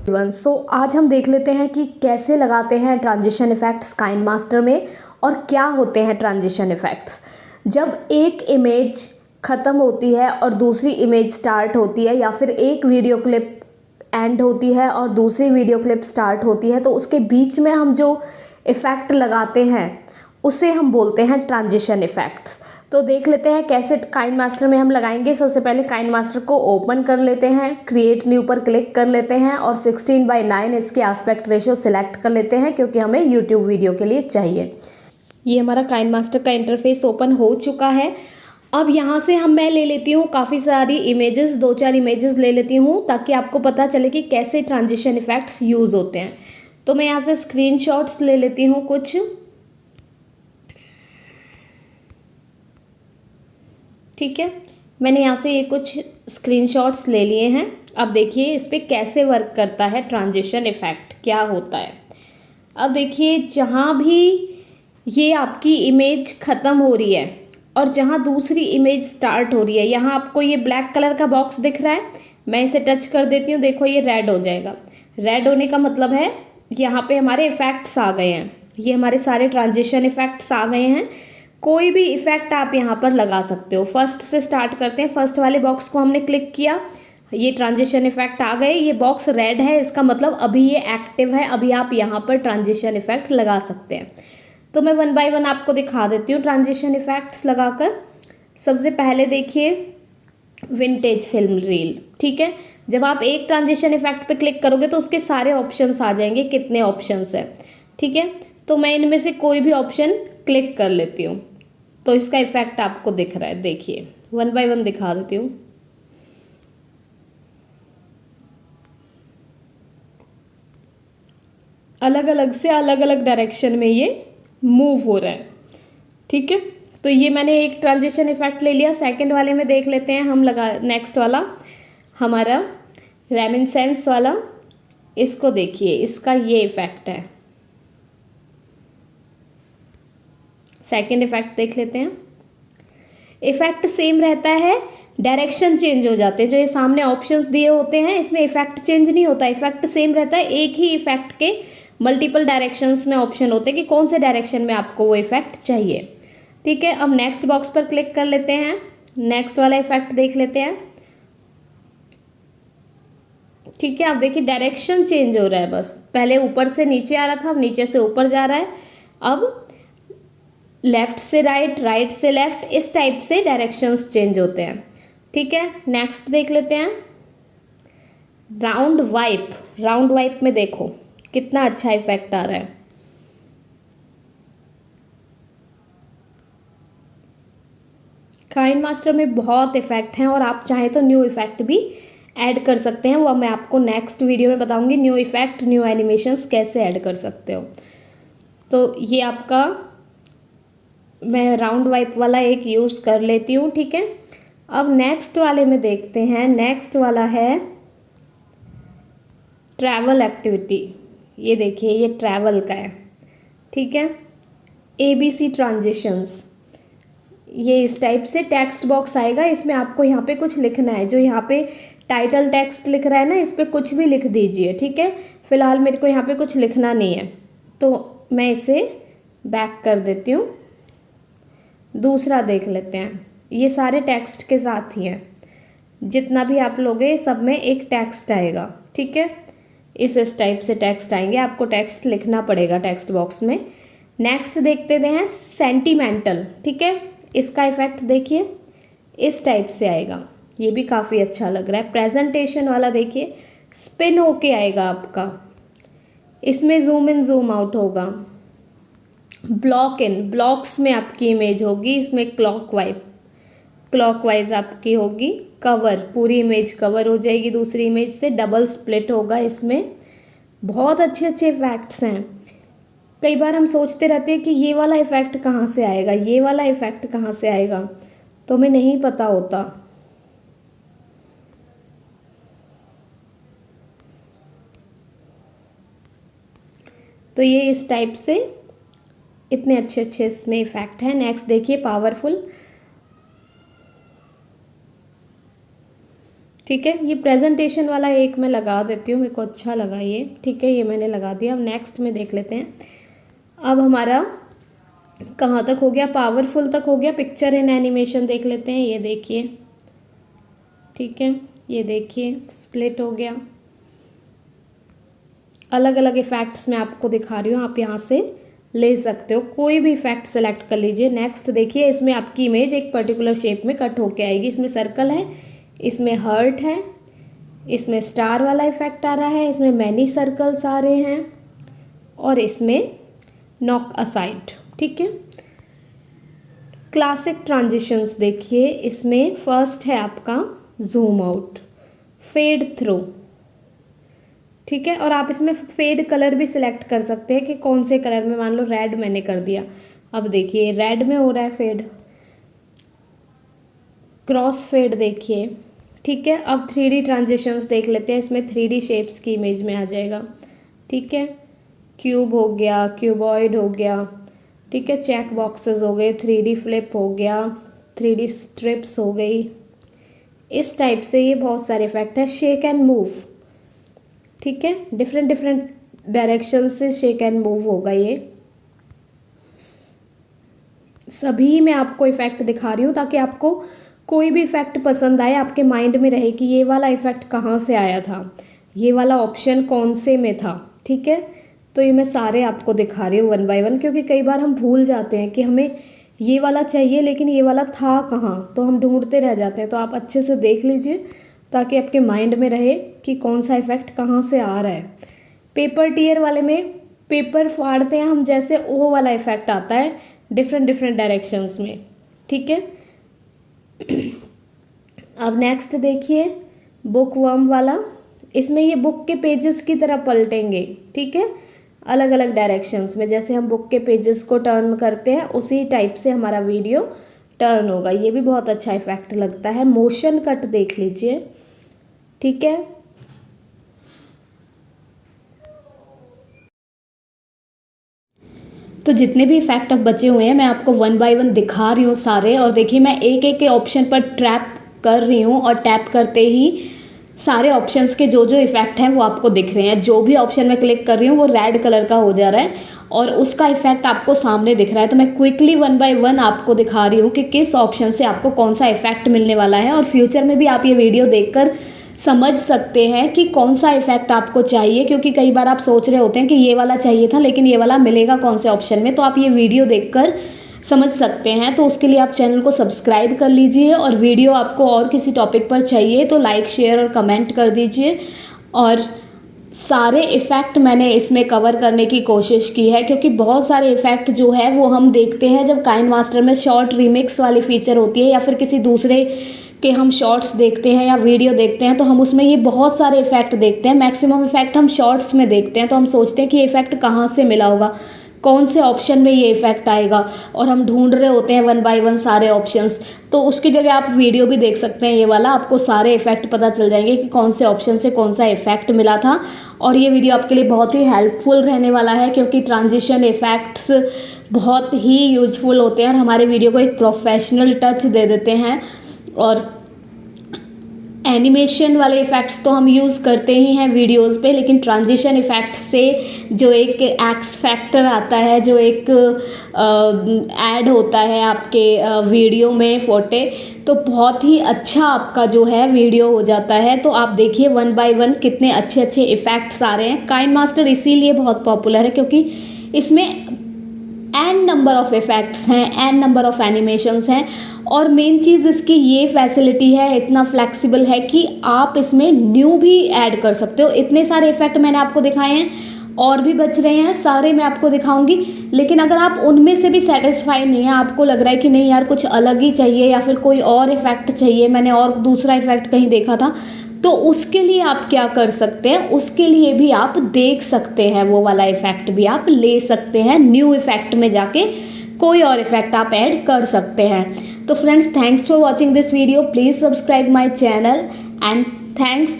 आज हम देख लेते हैं कि कैसे लगाते हैं ट्रांजिशन इफ़ेक्ट्स काइनमास्टर में और क्या होते हैं ट्रांजिशन इफ़ेक्ट्स। जब एक इमेज ख़त्म होती है और दूसरी इमेज स्टार्ट होती है, या फिर एक वीडियो क्लिप एंड होती है और दूसरी वीडियो क्लिप स्टार्ट होती है, तो उसके बीच में हम जो इफ़ेक्ट लगाते हैं उसे हम बोलते हैं ट्रांजिशन इफ़ेक्ट्स। तो देख लेते हैं कैसे काइनमास्टर में हम लगाएंगे। सबसे पहले काइनमास्टर को ओपन कर लेते हैं, क्रिएट न्यू पर क्लिक कर लेते हैं और 16:9 इसके आस्पेक्ट रेशियो सिलेक्ट कर लेते हैं, क्योंकि हमें यूट्यूब वीडियो के लिए चाहिए। ये हमारा काइनमास्टर का इंटरफेस ओपन हो चुका है। अब यहाँ से मैं ले लेती हूँ काफ़ी सारी इमेजेस, 2-4 इमेजेस ले लेती हूँ ताकि आपको पता चले कि कैसे ट्रांजिशन इफ़ेक्ट्स यूज़ होते हैं। तो मैं यहाँ से स्क्रीनशॉट्स ले लेती हूँ कुछ, ठीक है। मैंने यहाँ से ये कुछ स्क्रीनशॉट्स ले लिए हैं। अब देखिए इस पर कैसे वर्क करता है ट्रांजिशन इफ़ेक्ट, क्या होता है। अब देखिए जहाँ भी ये आपकी इमेज ख़त्म हो रही है और जहाँ दूसरी इमेज स्टार्ट हो रही है, यहाँ आपको ये ब्लैक कलर का बॉक्स दिख रहा है। मैं इसे टच कर देती हूँ, देखो ये रेड हो जाएगा। रेड होने का मतलब है यहाँ पे हमारे इफ़ेक्ट्स आ गए हैं, ये हमारे सारे ट्रांजिशन इफ़ेक्ट्स आ गए हैं। कोई भी इफ़ेक्ट आप यहाँ पर लगा सकते हो। फर्स्ट से स्टार्ट करते हैं। फर्स्ट वाले बॉक्स को हमने क्लिक किया, ये ट्रांजिशन इफ़ेक्ट आ गए। ये बॉक्स रेड है, इसका मतलब अभी ये एक्टिव है, अभी आप यहाँ पर ट्रांजिशन इफ़ेक्ट लगा सकते हैं। तो मैं 1 बाय 1 आपको दिखा देती हूँ ट्रांजिशन इफ़ेक्ट्स लगाकर। सबसे पहले देखिए विंटेज फिल्म रील, ठीक है। जब आप एक ट्रांजिशन इफ़ेक्ट पे क्लिक करोगे तो उसके सारे ऑप्शंस आ जाएंगे, कितने ऑप्शंस हैं, ठीक है। तो मैं इनमें से कोई भी ऑप्शन क्लिक कर लेती हूँ, तो इसका इफ़ेक्ट आपको दिख रहा है। देखिए 1 बाय 1 दिखा देती हूँ। अलग अलग से अलग अलग डायरेक्शन में ये मूव हो रहा है, ठीक है। तो ये मैंने एक ट्रांजिशन इफ़ेक्ट ले लिया। सेकंड वाले में देख लेते हैं हम लगा, नेक्स्ट वाला हमारा रेमिनिसेंस वाला। इसको देखिए, इसका ये इफ़ेक्ट है। सेकंड इफ़ेक्ट देख लेते हैं। इफ़ेक्ट सेम रहता है, डायरेक्शन चेंज हो जाते हैं। जो ये सामने ऑप्शंस दिए होते हैं इसमें इफ़ेक्ट चेंज नहीं होता, इफ़ेक्ट सेम रहता है। एक ही इफ़ेक्ट के मल्टीपल डायरेक्शंस में ऑप्शन होते हैं कि कौन से डायरेक्शन में आपको वो इफ़ेक्ट चाहिए, ठीक है। अब नेक्स्ट बॉक्स पर क्लिक कर लेते हैं, नेक्स्ट वाला इफ़ेक्ट देख लेते हैं, ठीक है। अब देखिए डायरेक्शन चेंज हो रहा है, बस पहले ऊपर से नीचे आ रहा था, अब नीचे से ऊपर जा रहा है। अब लेफ़्ट से राइट, राइट से लेफ़्ट, इस टाइप से डायरेक्शंस चेंज होते हैं, ठीक है। नेक्स्ट देख लेते हैं राउंड वाइप। राउंड वाइप में देखो कितना अच्छा इफेक्ट आ रहा है। काइनमास्टर में बहुत इफेक्ट हैं और आप चाहें तो न्यू इफेक्ट भी ऐड कर सकते हैं, वो मैं आपको नेक्स्ट वीडियो में बताऊंगी। न्यू इफेक्ट, न्यू एनिमेशंस कैसे ऐड कर सकते हो। तो ये आपका मैं राउंड वाइप वाला एक यूज़ कर लेती हूँ, ठीक है। अब नेक्स्ट वाले में देखते हैं। नेक्स्ट वाला है ट्रैवल एक्टिविटी। ये देखिए ये ट्रैवल का है, ठीक है। ABC ट्रांजिशंस, ये इस टाइप से टेक्स्ट बॉक्स आएगा, इसमें आपको यहाँ पे कुछ लिखना है। जो यहाँ पे टाइटल टेक्स्ट लिख रहा है ना, इस पर कुछ भी लिख दीजिए, ठीक है। फिलहाल मेरे को यहाँ पे कुछ लिखना नहीं है, तो मैं इसे बैक कर देती हूँ। दूसरा देख लेते हैं। ये सारे टेक्स्ट के साथ ही हैं, जितना भी आप लोगे सब में एक टेक्स्ट आएगा, ठीक है। इस टाइप से टेक्स्ट आएंगे, आपको टेक्स्ट लिखना पड़ेगा टेक्स्ट बॉक्स में। नेक्स्ट देखते हैं सेंटिमेंटल, ठीक है। इसका इफेक्ट देखिए इस टाइप से आएगा, ये भी काफ़ी अच्छा लग रहा है। प्रेजेंटेशन वाला देखिए स्पिन होके आएगा आपका, इसमें जूम इन जूम आउट होगा। ब्लॉक इन, ब्लॉक्स में आपकी इमेज होगी, इसमें क्लॉकवाइज आपकी होगी। कवर, पूरी इमेज कवर हो जाएगी दूसरी इमेज से, डबल स्प्लिट होगा इसमें। बहुत अच्छे अच्छे इफेक्ट्स हैं। कई बार हम सोचते रहते हैं कि ये वाला इफ़ेक्ट कहाँ से आएगा, ये वाला इफ़ेक्ट कहाँ से आएगा, तो हमें नहीं पता होता। तो ये इस टाइप से इतने अच्छे अच्छे इसमें इफ़ेक्ट हैं। नेक्स्ट देखिए पावरफुल। ठीक है, ये प्रेजेंटेशन वाला एक मैं लगा देती हूँ, मेरे को अच्छा लगा ये। ठीक है, ये मैंने लगा दिया। अब नेक्स्ट में देख लेते हैं। अब हमारा कहाँ तक हो गया, पावरफुल तक हो गया। पिक्चर इन एनिमेशन देख लेते हैं। ये देखिए, ठीक है, ये देखिए स्प्लिट हो गया। अलग अलग इफ़ेक्ट्स मैं आपको दिखा रही हूँ, आप यहाँ से ले सकते हो, कोई भी इफेक्ट सेलेक्ट कर लीजिए। नेक्स्ट देखिए, इसमें आपकी इमेज एक पर्टिकुलर शेप में कट होके आएगी। इसमें सर्कल है, इसमें हर्ट है, इसमें स्टार वाला इफेक्ट आ रहा है, इसमें मैनी सर्कल्स आ रहे हैं और इसमें नॉक असाइड। ठीक है, क्लासिक ट्रांजिशंस देखिए, इसमें फर्स्ट है आपका जूम आउट, फेड थ्रू। ठीक है, और आप इसमें फेड कलर भी सिलेक्ट कर सकते हैं कि कौन से कलर में, मान लो रेड मैंने कर दिया। अब देखिए रेड में हो रहा है फेड, क्रॉस फेड देखिए। ठीक है, अब 3D ट्रांजिशंस देख लेते हैं। इसमें 3D शेप्स की इमेज में आ जाएगा। ठीक है, क्यूब हो गया, क्यूबॉइड हो गया। ठीक है, चेक बॉक्सेस हो गए, 3D फ्लिप हो गया, 3D स्ट्रिप्स हो गई। इस टाइप से ये बहुत सारे इफेक्ट है। शेक एंड मूव, ठीक है, डिफरेंट डिफरेंट डायरेक्शन से शेक एंड मूव होगा। ये सभी मैं आपको इफेक्ट दिखा रही हूँ ताकि आपको कोई भी इफेक्ट पसंद आए, आपके माइंड में रहे कि ये वाला इफेक्ट कहाँ से आया था, ये वाला ऑप्शन कौन से में था। ठीक है, तो ये मैं सारे आपको दिखा रही हूँ वन बाय वन, क्योंकि कई बार हम भूल जाते हैं कि हमें ये वाला चाहिए लेकिन ये वाला था कहाँ, तो हम ढूंढते रह जाते हैं। तो आप अच्छे से देख लीजिए ताकि आपके माइंड में रहे कि कौन सा इफेक्ट कहाँ से आ रहा है। पेपर टीयर वाले में पेपर फाड़ते हैं हम, जैसे वो वाला इफेक्ट आता है डिफरेंट डिफरेंट डायरेक्शंस में। ठीक है, अब नेक्स्ट देखिए बुक वर्म वाला। इसमें ये बुक के पेजेस की तरह पलटेंगे। ठीक है, अलग अलग डायरेक्शंस में, जैसे हम बुक के पेजेस को टर्न करते हैं उसी टाइप से हमारा वीडियो टर्न होगा। ये भी बहुत अच्छा इफेक्ट लगता है। मोशन कट देख लीजिए। ठीक है, तो जितने भी इफेक्ट अब बचे हुए हैं मैं आपको वन बाय वन दिखा रही हूँ सारे। और देखिए मैं एक एक के ऑप्शन पर टैप कर रही हूँ और टैप करते ही सारे ऑप्शंस के जो जो इफेक्ट हैं वो आपको दिख रहे हैं। जो भी ऑप्शन मैं क्लिक कर रही हूँ वो रेड कलर का हो जा रहा है और उसका इफेक्ट आपको सामने दिख रहा है। तो मैं क्विकली वन बाय वन आपको दिखा रही हूँ कि किस ऑप्शन से आपको कौन सा इफेक्ट मिलने वाला है। और फ्यूचर में भी आप ये वीडियो देखकर समझ सकते हैं कि कौन सा इफेक्ट आपको चाहिए, क्योंकि कई बार आप सोच रहे होते हैं कि ये वाला चाहिए था लेकिन ये वाला मिलेगा कौन से ऑप्शन में। तो आप ये वीडियो देखकर समझ सकते हैं। तो उसके लिए आप चैनल को सब्सक्राइब कर लीजिए और वीडियो आपको और किसी टॉपिक पर चाहिए तो लाइक शेयर और कमेंट कर दीजिए। और सारे इफ़ेक्ट मैंने इसमें कवर करने की कोशिश की है, क्योंकि बहुत सारे इफ़ेक्ट जो है वो हम देखते हैं जब काइनमास्टर में शॉर्ट रीमिक्स वाली फ़ीचर होती है या फिर किसी दूसरे के हम शॉर्ट्स देखते हैं या वीडियो देखते हैं तो हम उसमें ये बहुत सारे इफ़ेक्ट देखते हैं। मैक्सिमम इफ़ेक्ट हम शॉर्ट्स में देखते हैं, तो हम सोचते हैं कि ये इफ़ेक्ट कहाँ से मिला होगा, कौन से ऑप्शन में ये इफ़ेक्ट आएगा, और हम ढूंढ रहे होते हैं वन बाय वन सारे ऑप्शंस। तो उसकी जगह आप वीडियो भी देख सकते हैं, ये वाला आपको सारे इफ़ेक्ट पता चल जाएंगे कि कौन से ऑप्शन से कौन सा इफ़ेक्ट मिला था। और ये वीडियो आपके लिए बहुत ही हेल्पफुल रहने वाला है, क्योंकि ट्रांजिशन इफ़ेक्ट्स बहुत ही यूजफुल होते हैं और हमारे वीडियो को एक प्रोफेशनल टच दे देते हैं। और एनिमेशन वाले इफ़ेक्ट्स तो हम यूज़ करते ही हैं वीडियोस पे, लेकिन ट्रांजिशन इफ़ेक्ट्स से जो एक एक्स फैक्टर आता है, जो एक ऐड होता है आपके वीडियो में फोटे, तो बहुत ही अच्छा आपका जो है वीडियो हो जाता है। तो आप देखिए वन बाय वन कितने अच्छे अच्छे इफ़ेक्ट्स आ रहे हैं। काइनमास्टर इसीलिए बहुत पॉपुलर है क्योंकि इसमें एन नंबर ऑफ़ इफ़ेक्ट्स हैं, एन नंबर ऑफ़ एनिमेशंस हैं। और मेन चीज़ इसकी ये फैसिलिटी है, इतना फ्लेक्सिबल है कि आप इसमें न्यू भी ऐड कर सकते हो। इतने सारे इफ़ेक्ट मैंने आपको दिखाए हैं, और भी बच रहे हैं, सारे मैं आपको दिखाऊंगी। लेकिन अगर आप उनमें से भी सेटिस्फाई नहीं है, आपको लग रहा है कि नहीं यार कुछ अलग ही चाहिए या फिर कोई और इफ़ेक्ट चाहिए, मैंने और दूसरा इफ़ेक्ट कहीं देखा था, तो उसके लिए आप क्या कर सकते हैं, उसके लिए भी आप देख सकते हैं, वो वाला इफ़ेक्ट भी आप ले सकते हैं। न्यू इफ़ेक्ट में जाके कोई और इफ़ेक्ट आप ऐड कर सकते हैं। तो friends, thanks for watching this video. Please subscribe my channel and thanks